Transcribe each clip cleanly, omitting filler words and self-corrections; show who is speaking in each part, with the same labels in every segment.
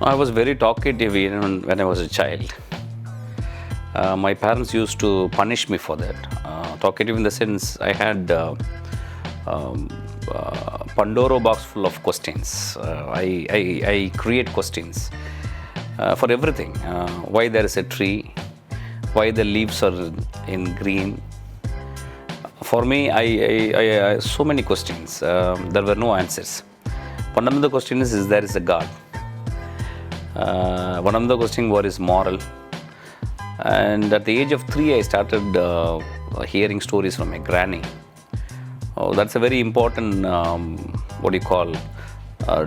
Speaker 1: I was very talkative even when I was a child. My parents used to punish me for that. Talkative in the sense I had Pandora box full of questions. I create questions for everything. Why there is a tree? Why the leaves are in green? For me, I so many questions. There were no answers. One of the questions is there is a God. One of the questions what is moral. And at the age of 3, I started hearing stories from my granny. Oh, that's a very important,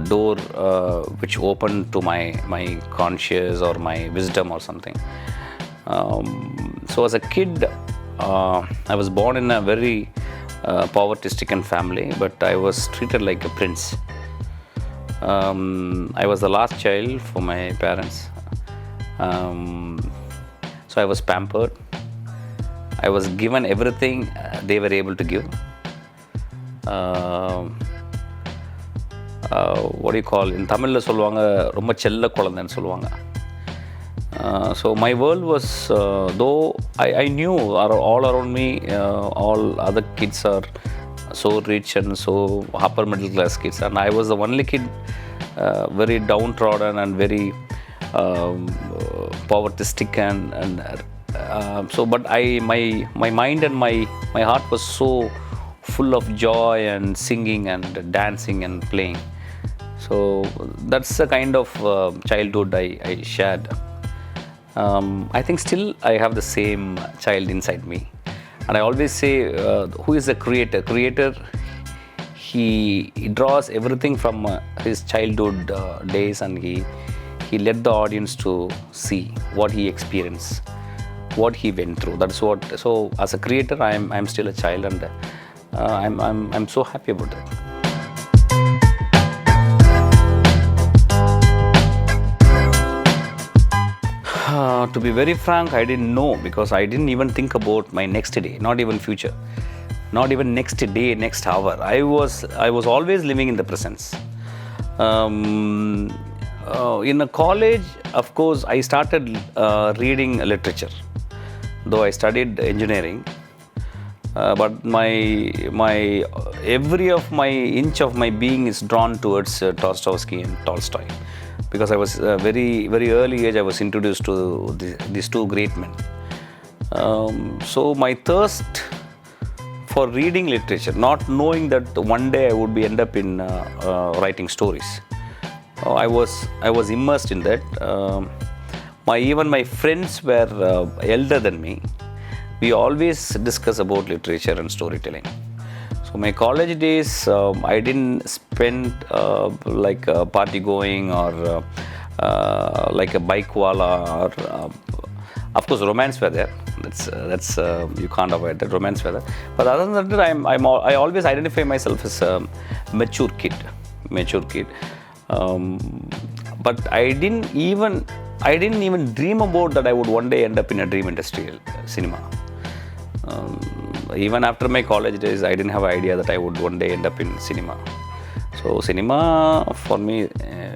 Speaker 1: door which opened to my conscience or my wisdom or something. So as a kid, I was born in a very poverty-stricken family, but I was treated like a prince. I was the last child for my parents. So I was pampered. I was given everything they were able to give. In Tamil சொல்லுவாங்க ரொம்ப செல்ல குழந்தைன்னு சொல்லுவாங்க. So my world was, though I knew all around me, all other kids are so rich and so upper middle class kids, and I was the only kid very downtrodden and very poverty stricken, and so but my mind and my heart was so full of joy and singing and dancing and playing. So that's the kind of childhood I shared. I think still I have the same child inside me, and I always say, who is the creator? Creator, he draws everything from his childhood days, and he led the audience to see what he experienced, what he went through. That's what. So as a creator, I'm still a child, and I'm so happy about that. To be very frank, I didn't know, because I didn't even think about my next day, not even future, not even next day, next hour. I was always living in the presence. In a college, of course, I started reading literature, though I studied engineering. But my every of my inch of my being is drawn towards Dostoevsky and Tolstoy, because I was very early age I was introduced to these two great men. So my thirst for reading literature, not knowing that one day I would be end up in writing stories, I was immersed in that. Even my friends were elder than me. We always discuss about literature and storytelling. So my college days, I didn't spend like party going or like a bike wala, or of course romance were there. That's you can't avoid that, romance were there. But other than that, I always identify myself as a mature kid. But I didn't even dream about that I would one day end up in a dream industrial cinema. Even after my college days, I didn't have an idea that I would one day end up in cinema. So cinema for me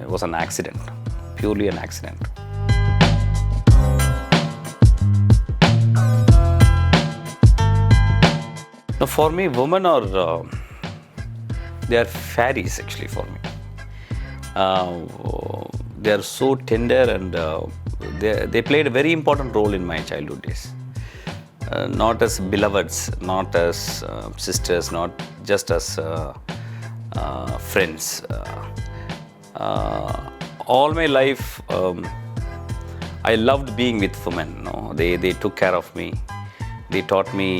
Speaker 1: was an accident, purely an accident. Now for me, women are they are fairies actually for me. They are so tender, and they played a very important role in my childhood days. Not as beloveds, not as sisters, not just as friends. All my life, I loved being with women. They took care of me. They taught me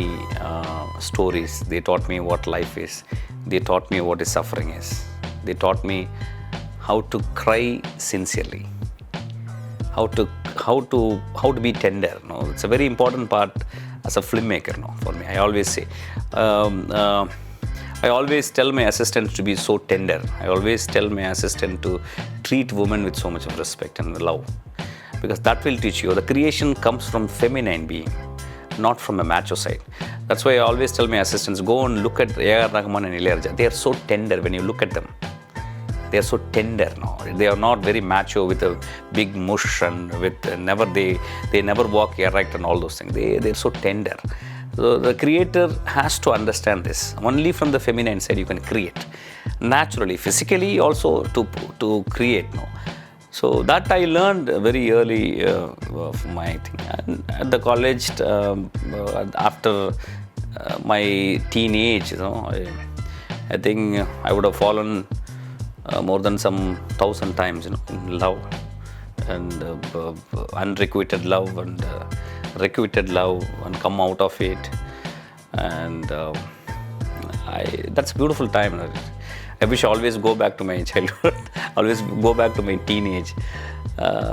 Speaker 1: stories. They taught me what life is. They taught me what is suffering is. They taught me how to cry sincerely, how to be tender. It's a very important part as a filmmaker. For me, I always say, I always tell my assistants to be so tender. I always tell my assistant to treat women with so much of respect and love, because that will teach you. The creation comes from feminine being, not from a macho side. That's why I always tell my assistants, go and look at A R Rahman and Ilayaraja. They are so tender when you look at them. They are so tender now. They are not very macho with a big mush and with they never walk erect and all those things. They're so tender. So the creator has to understand this. Only from the feminine side you can create. Naturally, physically also to create. No? So that I learned very early of my thing. And at the college, after my teenage, I think I would have fallen more than some 1,000 times, in love, and unrequited love and requited love, and come out of it. And that's a beautiful time. I wish I always go back to my childhood, always go back to my teenage.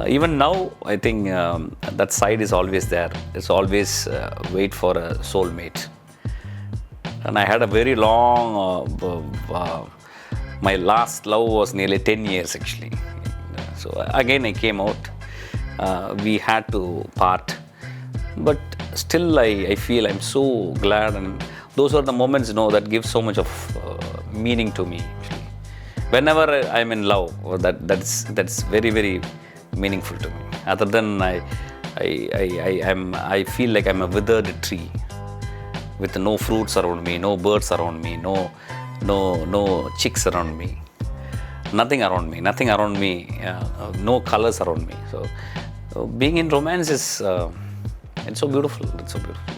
Speaker 1: Even now, I think that side is always there. It's always wait for a soulmate. And I had a very long, my last love was nearly 10 years actually. So again I came out, we had to part. But still I feel I'm so glad, and those are the moments that give so much of meaning to me actually. Whenever I'm in love, that's very, very meaningful to me. Other than I feel like I'm a withered tree with no fruits around me, no birds around me, no chicks around me, nothing around me, no colors around me. So being in romance is it's so beautiful. It's so beautiful.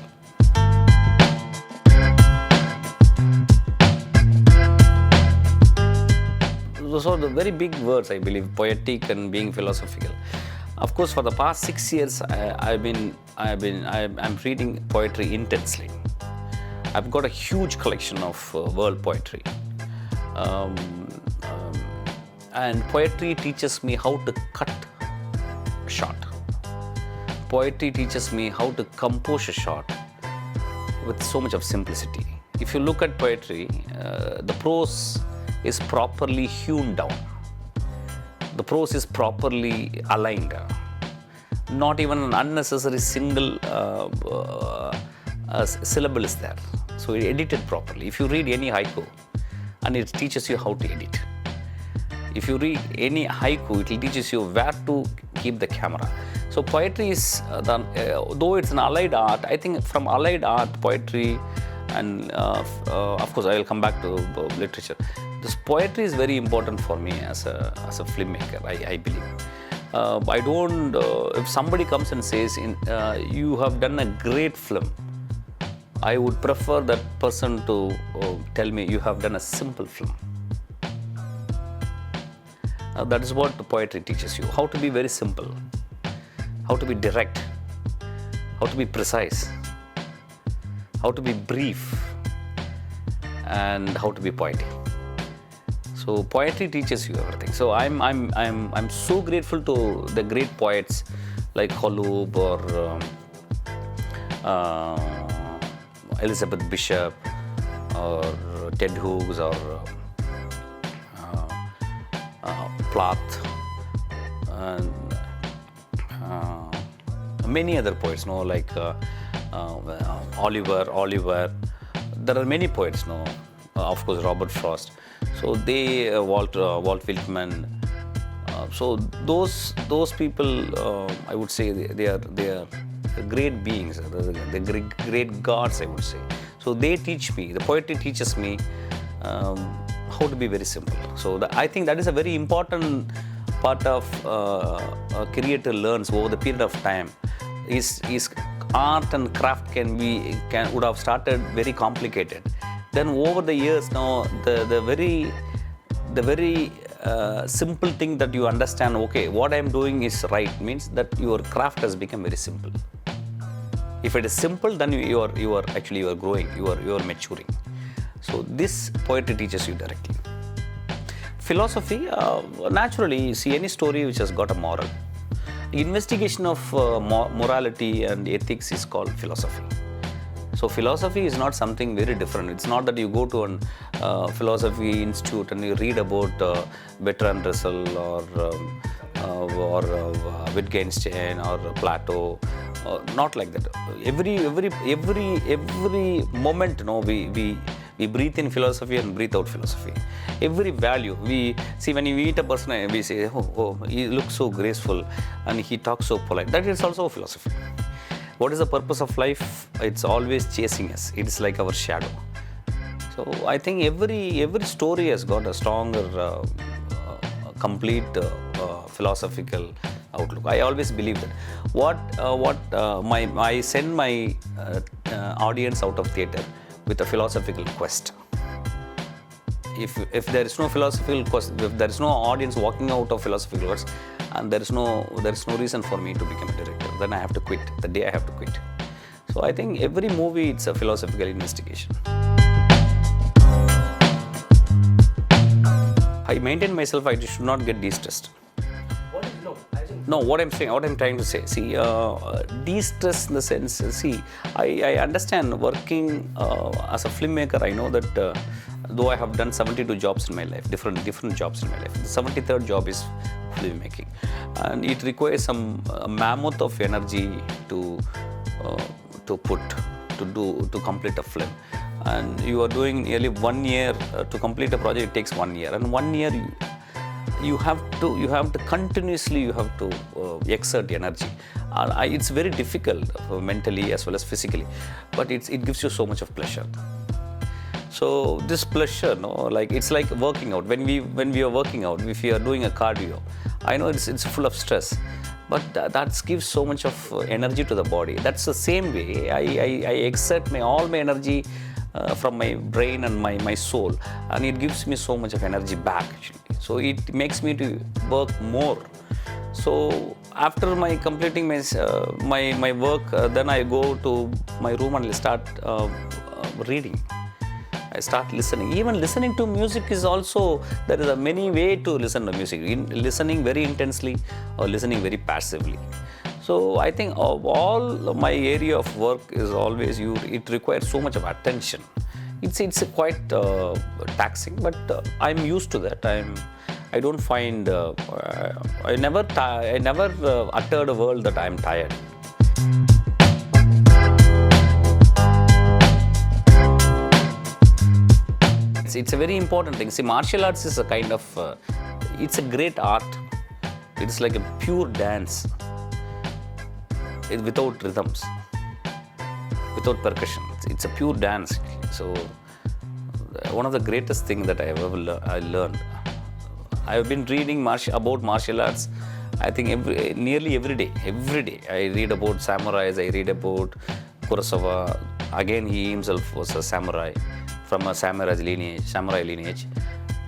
Speaker 1: Those are the very big words, I believe, poetic and being philosophical. Of course, for the past 6 years, I'm reading poetry intensely. I've got a huge collection of world poetry. And poetry teaches me how to cut short. Poetry teaches me how to compose a shot with so much of simplicity. If you look at poetry, the prose is properly hewn down. The prose is properly aligned. Not even an unnecessary single syllable is there. So it edited properly. If you read any haiku, and it teaches you how to edit. If you read any haiku, it teaches you where to keep the camera. So poetry is, though it's an allied art, I think from allied art, poetry, and of course I will come back to literature. This poetry is very important for me as a filmmaker, I believe. I don't, if somebody comes and says, you have done a great film, I would prefer that person to tell me you have done a simple film. That is what the poetry teaches you, how to be very simple, how to be direct, how to be precise, how to be brief, and how to be poetic. So poetry teaches you everything. So I'm so grateful to the great poets like Kollywood or Elizabeth Bishop or Ted Hughes or Plath and many other poets, like Oliver. There are many poets, of course Robert Frost. So they Walt Whitman. So those people, I would say they are great beings, the great gods, I would say. So they teach me. The poetry teaches me how to be very simple. So I think that is a very important part of a creator learns over the period of time. His art and craft would have started very complicated. Then over the years now, the very simple thing that you understand, okay, what I'm doing is right, means that your craft has become very simple. If it is simple, then you are growing, you are maturing. So this poetry teaches you directly. Philosophy, naturally, see any story which has got a moral. Investigation of morality and ethics is called philosophy. So philosophy is not something very different. It's not that you go to a philosophy institute and you read about Bertrand Russell or Wittgenstein or Plato. Not like that. Every moment, We breathe in philosophy and breathe out philosophy. Every value, we see when we meet a person, we say, he looks so graceful and he talks so polite. That is also a philosophy. What is the purpose of life? It's always chasing us. It is like our shadow. So I think every story has got a stronger, complete philosophical outlook. I always believe that. I send my audience out of theatre with a philosophical quest. If there is no philosophical quest, if there is no audience walking out of philosophical quest, and there is no reason for me to become a director, then I have to quit. The day I have to quit. So I think every movie, it's a philosophical investigation. I maintain myself, I should not get de-stressed. What I'm trying to say, see, de-stress in the sense, see, I understand working as a filmmaker. I know that though I have done 72 jobs in my life, different jobs in my life, the 73rd job is filmmaking, and it requires some mammoth of energy to complete a film. And you are doing nearly 1 year to complete a project. It takes 1 year, and 1 year you have to continuously exert energy. It's very difficult mentally as well as physically, but it gives you so much of pleasure. So this pleasure, it's like working out. When we are working out, if we are doing a cardio, I know it's full of stress, but that gives so much of energy to the body. That's the same way I exert all my energy from my brain and my soul, and it gives me so much of energy back actually. So it makes me to work more. So after my completing my work, then I go to my room and start reading. I start listening. Even listening to music is also, there is a many way to listen to music. Listening very intensely or listening very passively. So I think all my area of work is always it requires so much of attention. It's quite taxing, but I'm used to that. I don't find I never uttered a word that I'm tired. It's a very important thing. See, martial arts is a kind of it's a great art. It's like a pure dance. Without rhythms, without percussion. It's a pure dance. So one of the greatest things that I have ever learned. I have been reading about martial arts, I think nearly every day. I read about samurais, I read about Kurosawa. Again, he himself was a samurai, from a samurai lineage.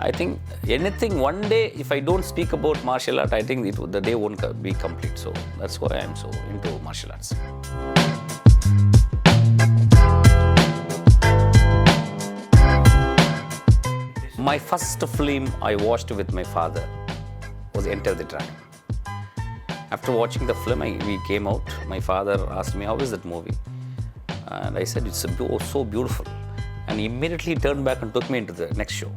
Speaker 1: I think anything, one day, if I don't speak about martial art, I think the day won't be complete. So that's why I'm so into martial arts. My first film I watched with my father was Enter the Dragon. After watching the film, we came out. My father asked me, "How is that movie?" And I said, "It's so beautiful." And he immediately turned back and took me into the next show.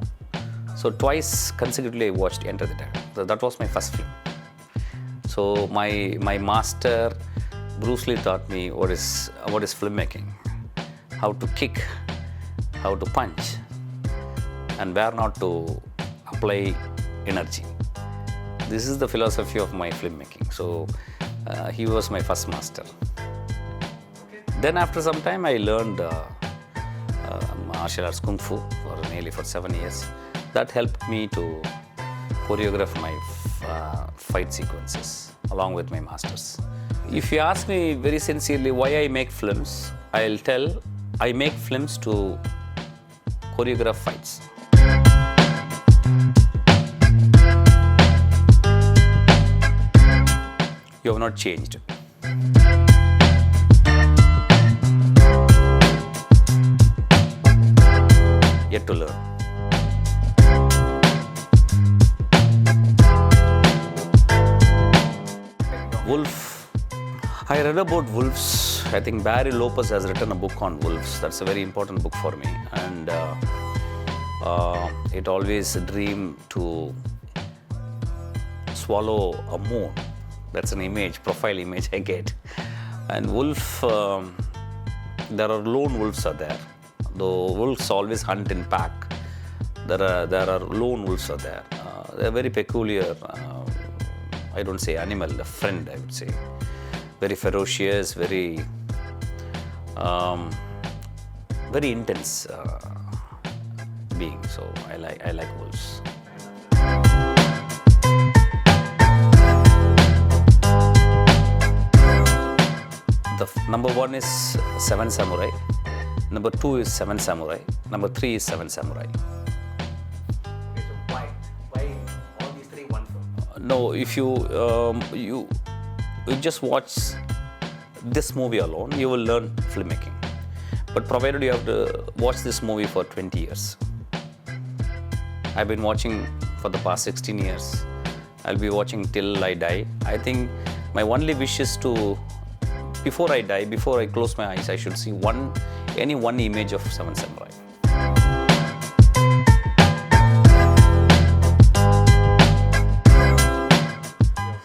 Speaker 1: So twice consecutively I watched Enter the Dragon. So that was my first film. So my master Bruce Lee taught me what is filmmaking, how to kick, how to punch, and where not to apply energy. This is the philosophy of my filmmaking. So he was my first master. Then after some time I learned martial arts kung fu for 7 years. That helped me to choreograph my fight sequences along with my masters. If you ask me very sincerely why I make films, I'll tell I make films to choreograph fights. You have not changed. Yet to learn. Wolf. I read about wolves. I think Barry Lopez has written a book on wolves. That's a very important book for me. And it always dreamed to swallow a moon. That's an image, profile image I get. And wolf, there are lone wolves are there. Though wolves always hunt in pack, there are lone wolves are there. They're very peculiar, I don't say animal, a friend I would say. Very ferocious, very intense being. So I like wolves. The number 1 is 7 Samurai. Number 2 is 7 Samurai. Number 3 is 7 Samurai.
Speaker 2: Okay, so why all these three one film?
Speaker 1: No, if you just watch this movie alone, you will learn filmmaking. But provided you have to watch this movie for 20 years. I've been watching for the past 16 years. I'll be watching till I die. I think my only wish is to, before I die, before I close my eyes, I should see any one image of 7 Samurai.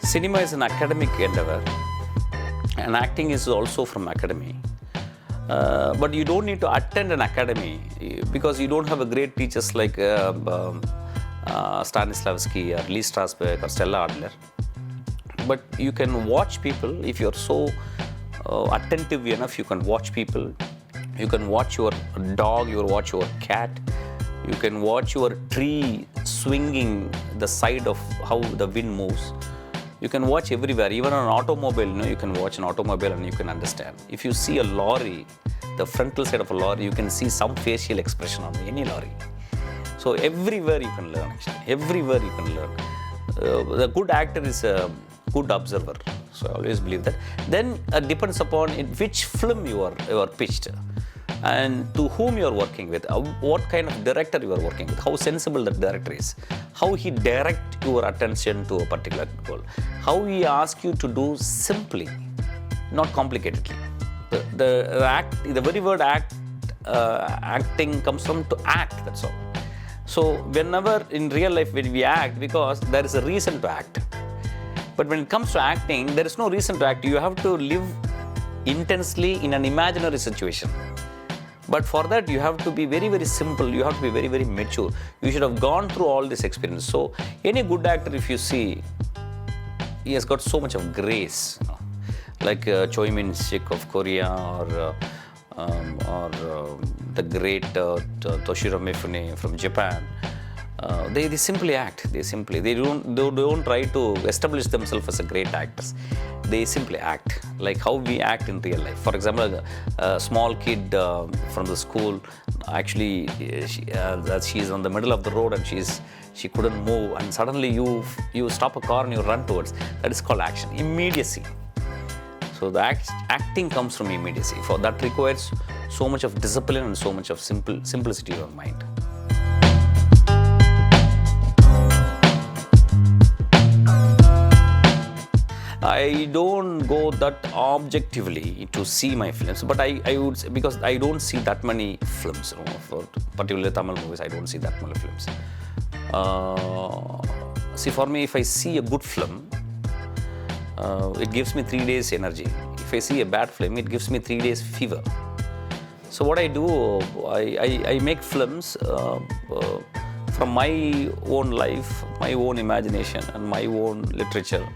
Speaker 1: Cinema is an academic endeavor, and acting is also from academy. But you don't need to attend an academy because you don't have a great teachers like Stanislavski or Lee Strasberg or Stella Adler. But you can watch people. If you're so attentive enough, you can watch people. You can watch your dog, you can watch your cat. You can watch your tree swinging the side of how the wind moves. You can watch everywhere, even on an automobile, you can watch an automobile and you can understand. If you see a lorry, the frontal side of a lorry, you can see some facial expression on any lorry. So everywhere you can learn, actually. Everywhere you can learn. The good actor is a good observer. So I always believe that. Then it depends upon in which film you are pitched, and to whom you are working with, what kind of director you are working with, how sensible that director is, how he direct your attention to a particular goal, how he asks you to do simply, not complicatedly. The very word acting comes from to act, that's all. So whenever in real life when we act, because there is a reason to act. But when it comes to acting, there is no reason to act. You have to live intensely in an imaginary situation. But for that, you have to be very, very simple. You have to be very, very mature. You should have gone through all this experience. So any good actor, if you see, he has got so much of grace. Like Choi Min-sik of Korea or the great Toshiro Mifune from Japan. They simply act. They don't try to establish themselves as a great actors. They simply act like how we act in real life. For example, a small kid from the school, actually she's on the middle of the road and she couldn't move, and suddenly you stop a car and you run towards. That is called action, immediacy. So the acting comes from immediacy. For that requires so much of discipline and so much of simplicity of mind. I don't go that objectively to see my films, but I would say, because I don't see that many films, for particularly Tamil movies, I don't see that many films. See, for me, if I see a good film, it gives me 3 days energy. If I see a bad film, it gives me 3 days fever. So what I do, I make films from my own life, my own imagination, and my own literature,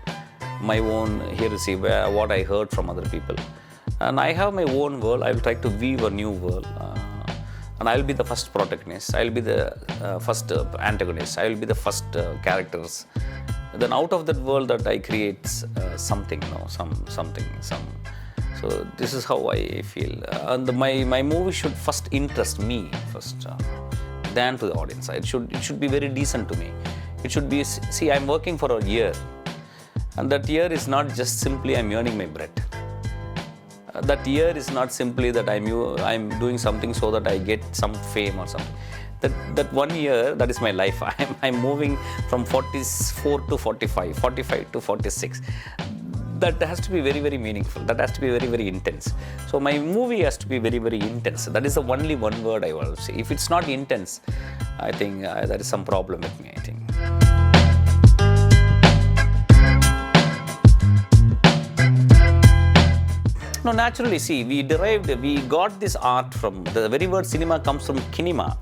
Speaker 1: my own hearsay, what I heard from other people. And I have my own world. I will try to weave a new world. And I will be the first protagonist. I will be the first antagonist. I will be the first characters. Then out of that world that I create something, something. So this is how I feel. And my movie should first interest me than to the audience. It should be very decent to me. It should be, see, I'm working for a year. And that year is not just simply I'm earning my bread. That year is not simply that I'm doing something so that I get some fame or something. That 1 year, that is my life. I'm moving from 44 to 45, 45 to 46. That has to be very, very meaningful. That has to be very, very intense. So my movie has to be very, very intense. That is the only one word I will say. If it's not intense, I think there is some problem with me, I think. No, naturally, see, we got this art from, the very word cinema comes from kinema.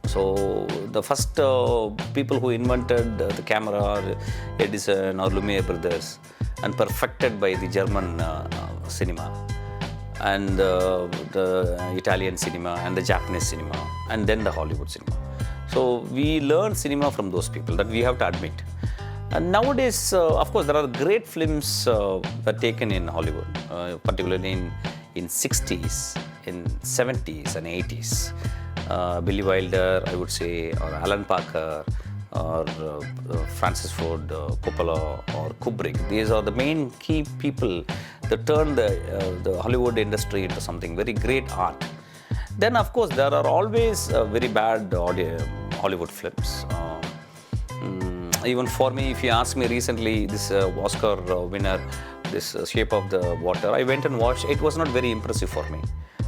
Speaker 1: So the first people who invented the camera are Edison or Lumiere brothers, and perfected by the German cinema, and the Italian cinema, and the Japanese cinema, and then the Hollywood cinema. So we learned cinema from those people, that we have to admit. And nowadays, of course, there are great films that taken in Hollywood, particularly in 60s, in 70s and 80s. Billy Wilder, I would say, or Alan Parker, or Francis Ford Coppola, or Kubrick. These are the main key people that turned the Hollywood industry into something very great art. Then, of course, there are always very bad Hollywood films. Even for me, if you ask me recently, this Oscar winner, this Shape of the Water, I went and watched. It was not very impressive for me.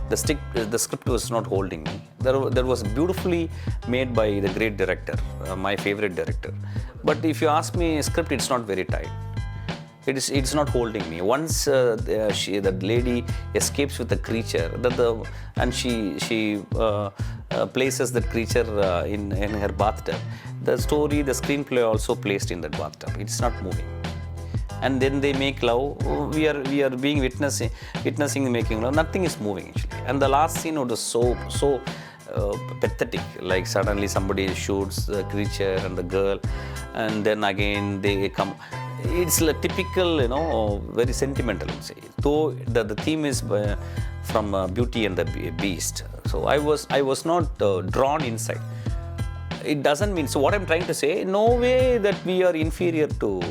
Speaker 1: The script was not holding me. That was beautifully made by the great director, my favorite director. But if you ask me, script, it's not very tight. It's not holding me. Once that lady escapes with the creature, and she places that creature in her bathtub. The story, the screenplay also placed in that bathtub. It's not moving. And then they make love. We are being witnessing the making love. Nothing is moving actually. And the last scene was so pathetic. Like suddenly somebody shoots the creature and the girl, and then again they come. It's like typical, very sentimental, say. Though the theme is from Beauty and the Beast. So I was not drawn inside. It doesn't mean, so what I'm trying to say, no way that we are inferior to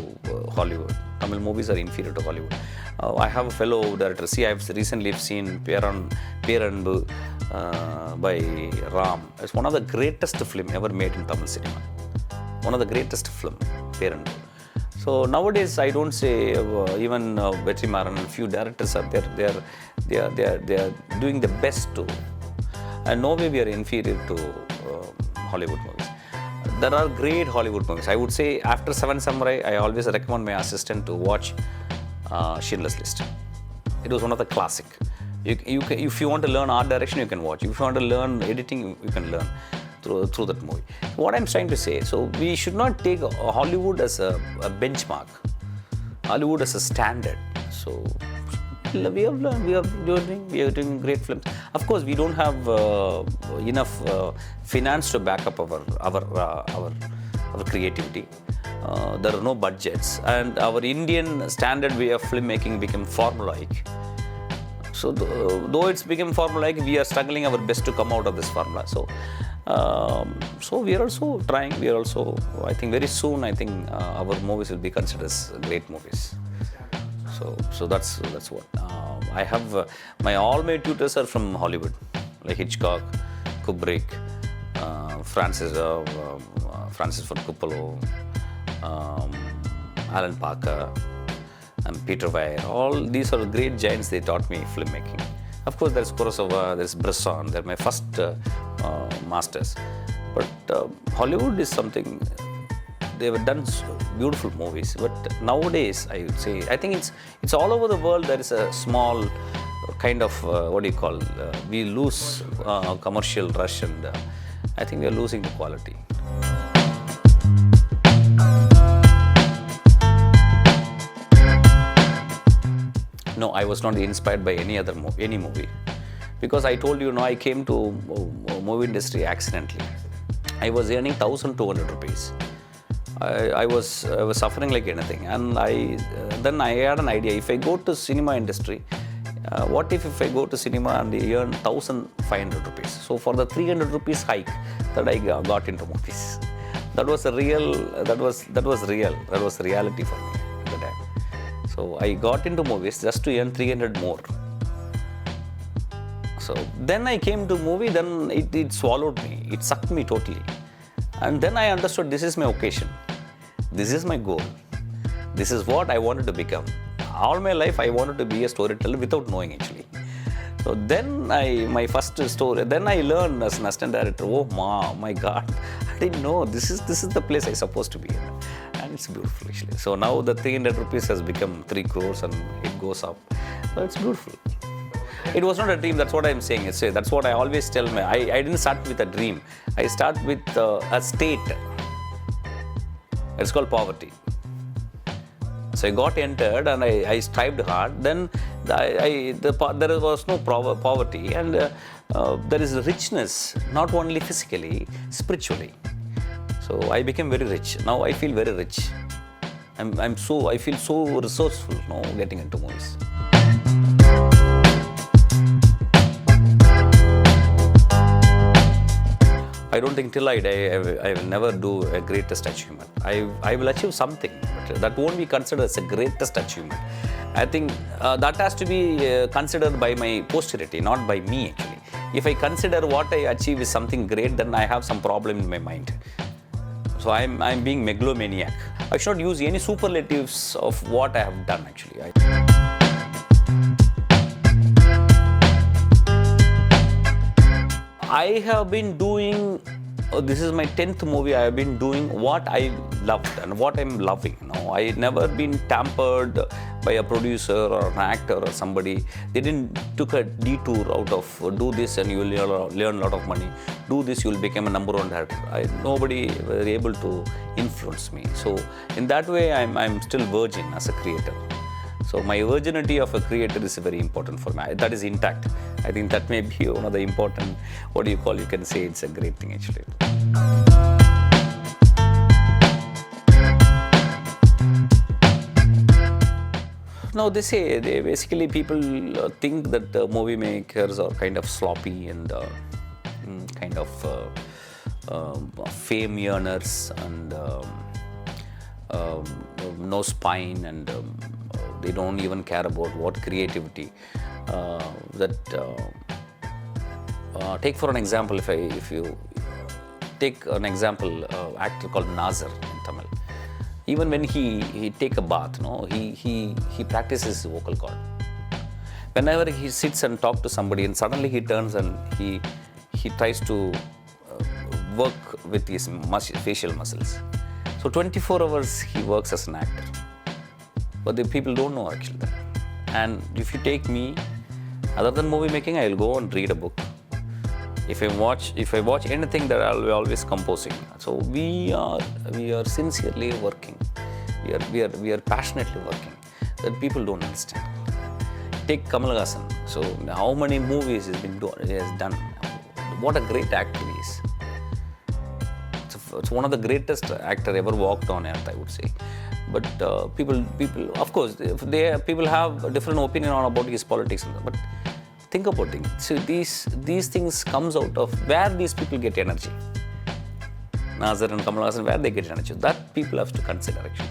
Speaker 1: Hollywood. Tamil movies are inferior to Hollywood. I have a fellow director. See, I've recently seen Peranbu by Ram. It's one of the greatest film ever made in Tamil cinema. One of the greatest film, Peranbu. So nowadays, I don't say even Vetrimaran and few directors are there. They are doing the best to, and no way we are inferior to Hollywood movies. There are great Hollywood movies. I would say after Seven Samurai, I always recommend my assistant to watch Schindler's List. It was one of the classic. If you want to learn art direction, you can watch. If you want to learn editing, you can learn through that movie. What I'm trying to say, so we should not take Hollywood as a benchmark, Hollywood as a standard. So we are doing great films. Of course, we don't have enough finance to back up our creativity. There are no budgets, and our Indian standard way of filmmaking became formulaic. So though it's become formulaic, we are struggling our best to come out of this formula. So we are also trying. We are also, I think, very soon, I think our movies will be considered as great movies. So that's what I have. All my tutors are from Hollywood, like Hitchcock, Kubrick, Francis Ford Coppola, Alan Parker, and Peter Weir. All these are great giants. They taught me filmmaking. Of course, there's Kurosawa, there's Bresson. They're my first masters. But Hollywood is something. They have done beautiful movies, but nowadays I would say, I think it's all over the world. There is a small kind of we lose commercial rush, and I think we are losing the quality. No, I was not inspired by any movie, because I told you, I came to movie industry accidentally. I was earning 1,200 rupees. I was suffering like anything, and then I had an idea. If I go to cinema industry, what if I go to cinema and earn 1,500 rupees? So for the 300 rupees hike that I got into movies, that was real. That was reality for me at the time. So I got into movies just to earn 300 more. So then I came to movie. Then it swallowed me. It sucked me totally. And then I understood, this is my occasion. This is my goal. This is what I wanted to become. All my life I wanted to be a storyteller without knowing actually. So then my first story, then I learned as an assistant director, oh my God, I didn't know this is the place I'm supposed to be in. And it's beautiful actually. So now the 300 rupees has become 3 crores and it goes up. So it's beautiful. It was not a dream, that's what I'm saying. That's what I always tell me. I didn't start with a dream. I start with a state. It's called poverty. So I got entered and I strived hard. Then there was no poverty, and there is richness, not only physically, spiritually. So I became very rich. Now I feel very rich. I feel so resourceful now getting into movies. I don't think till I die, I will never do a greatest achievement. I will achieve something, but that won't be considered as a greatest achievement. I think that has to be considered by my posterity, not by me actually. If I consider what I achieve is something great, then I have some problem in my mind. So I'm being megalomaniac. I should not use any superlatives of what I have done actually. I have been doing, this is my 10th movie, I have been doing what I loved and what I'm loving. I never been tampered by a producer or an actor or somebody. They didn't took a detour out of do this and you will learn a lot of money. Do this, you will become a number one director. Nobody was able to influence me. So in that way, I'm still virgin as a creator. So my virginity of a creator is very important for me. That is intact. I think that may be one of the important, you can say it's a great thing actually. No, they basically people think that movie makers are kind of sloppy and kind of fame yearners and no spine, and they don't even care about what creativity. Take for an example, if you take an example, actor called Nazar in Tamil. Even when he take a bath, he practices his vocal cord. Whenever he sits and talk to somebody, and suddenly he turns and he tries to work with his facial muscles. So 24 hours he works as an actor. But the people don't know actually that. And if you take me, other than movie making, I will go and read a book. If I watch anything, that I'll be always composing. So we are sincerely working. We are passionately working. That people don't understand. Take Kamal Haasan. So how many movies he has done? What a great actor he is. It's one of the greatest actor ever walked on earth, I would say. But people, of course, people have a different opinion about his politics, but think about it. So these things comes out of where these people get energy. Nazar and Kamal Haasan, where they get energy. That people have to consider actually.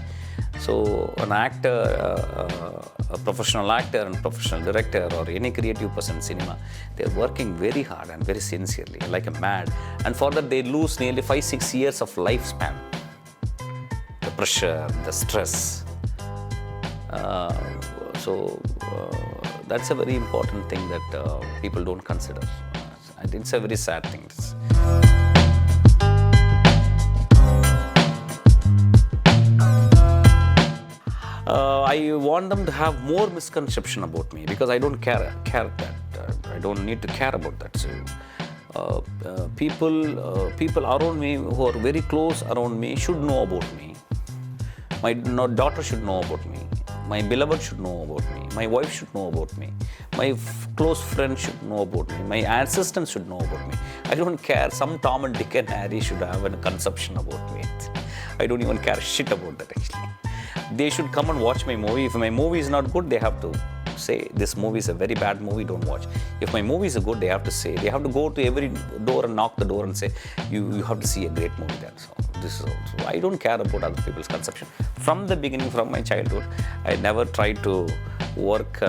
Speaker 1: So an actor, a professional actor and professional director or any creative person in cinema, they are working very hard and very sincerely, like a mad. And for that they lose nearly 5-6 years of lifespan. The pressure, the stress. That's a very important thing that people don't consider. And it's a very sad thing. I want them to have more misconception about me because I don't care that. I don't need to care about that. So people around me who are very close around me should know about me. My daughter should know about me. My beloved should know about me. My wife should know about me. My close friend should know about me. My assistant should know about me. I don't care. Some Tom and Dick and Harry should have a conception about me. I don't even care shit about that actually. They should come and watch my movie. If my movie is not good, they have to say, this movie is a very bad movie, don't watch. If my movie is good, they have to say, they have to go to every door and knock the door and say, you have to see a great movie there. So I don't care about other people's conception. From the beginning, from my childhood, I never tried to work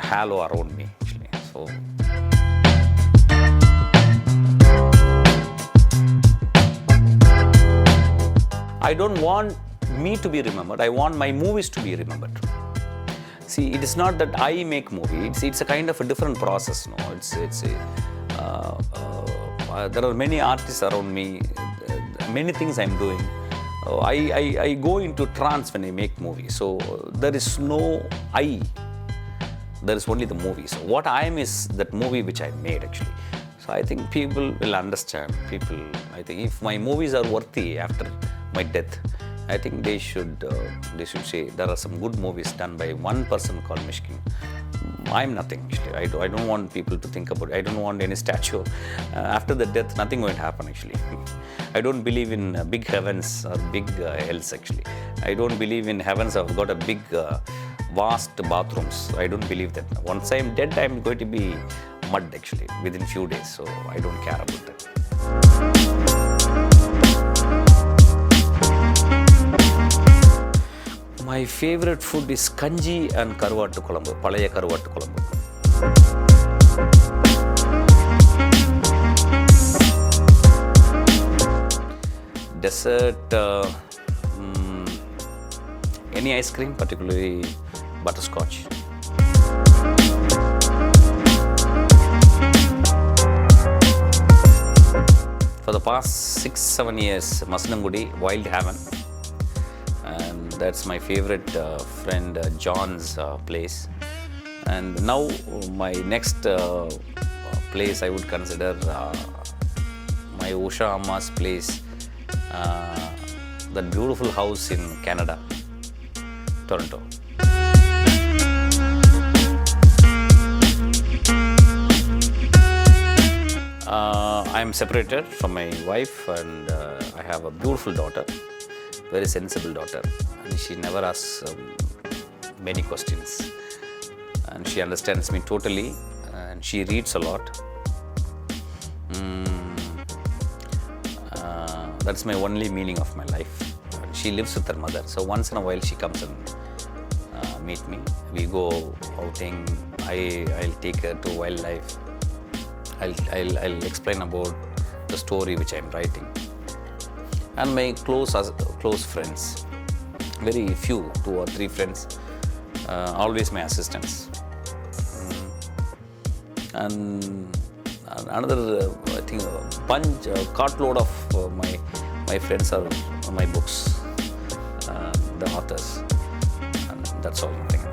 Speaker 1: halo around me actually. So I don't want me to be remembered. I want my movies to be remembered. See, it is not that I make movie. It's a kind of a different process. No, there are many artists around me. Many things I'm doing. I go into trance when I make movies. So there is no I. there is only the movie. So what I am is that movie which I made actually. So I think people will understand. I think if my movies are worthy after my death, I think they should say there are some good movies done by one person called Mysskin. I'm nothing actually. I don't want people to think about it. I don't want any statue. After the death, nothing going to happen actually. I don't believe in big heavens or big hells actually. I don't believe in heavens have got a big vast bathrooms. I don't believe that. Once I'm dead, I'm going to be mud actually within few days. So I don't care about that. My favorite food is kanji and karuvattu kulambu, palaya karuvattu kulambu. Dessert, any ice cream, particularly butterscotch. For the past 6-7 years, Masnangudi, Wild Heaven. And that's my favorite friend John's place. And now my next place I would consider my Usha Amma's place, that beautiful house in Canada, Toronto. I'm separated from my wife and I have a beautiful daughter, very sensible daughter, and she never asks many questions, and she understands me totally, and she reads a lot. That's my only meaning of my life. She lives with her mother, so once in a while she comes and meet me. We go outing. I'll take her to wildlife. I'll explain about the story which I'm writing. And my close friends, very few, 2 or 3 friends, always my assistants. And another, I think, cartload of my friends are my books, the authors, and that's all. Nothing else.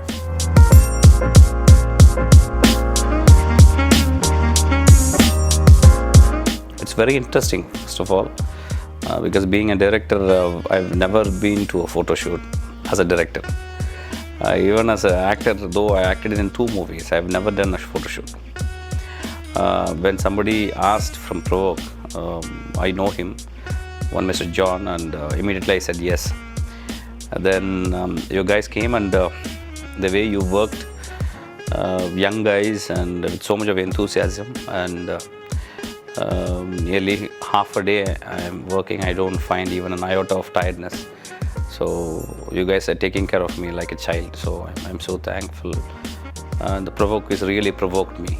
Speaker 1: It's very interesting, first of all, because being a director, I've never been to a photo shoot as a director. Even as an actor, though I acted in 2 movies, I've never done a photo shoot. When somebody asked from Provoke, I know him, one Mr. John, and immediately I said yes. And then you guys came, and the way you worked, young guys, and with so much of enthusiasm, and nearly half a day I am working. I don't find even an iota of tiredness. So you guys are taking care of me like a child. So I'm so thankful. The Provoke is really provoked me.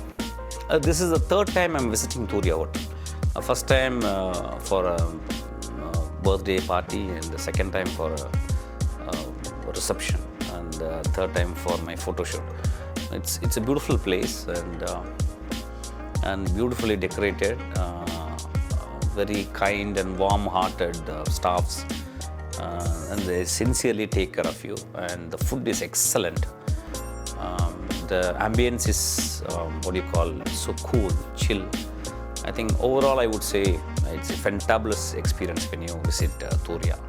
Speaker 1: This is the 3rd time I'm visiting Turiya Hotel. First time for a birthday party, and the second time for a reception, and the 3rd time for my photo shoot. It's a beautiful place, and beautifully decorated, very kind and warm-hearted staffs, and they sincerely take care of you, and the food is excellent. The ambience is so cool, chill. I think overall I would say it's a fantabulous experience when you visit Turiya.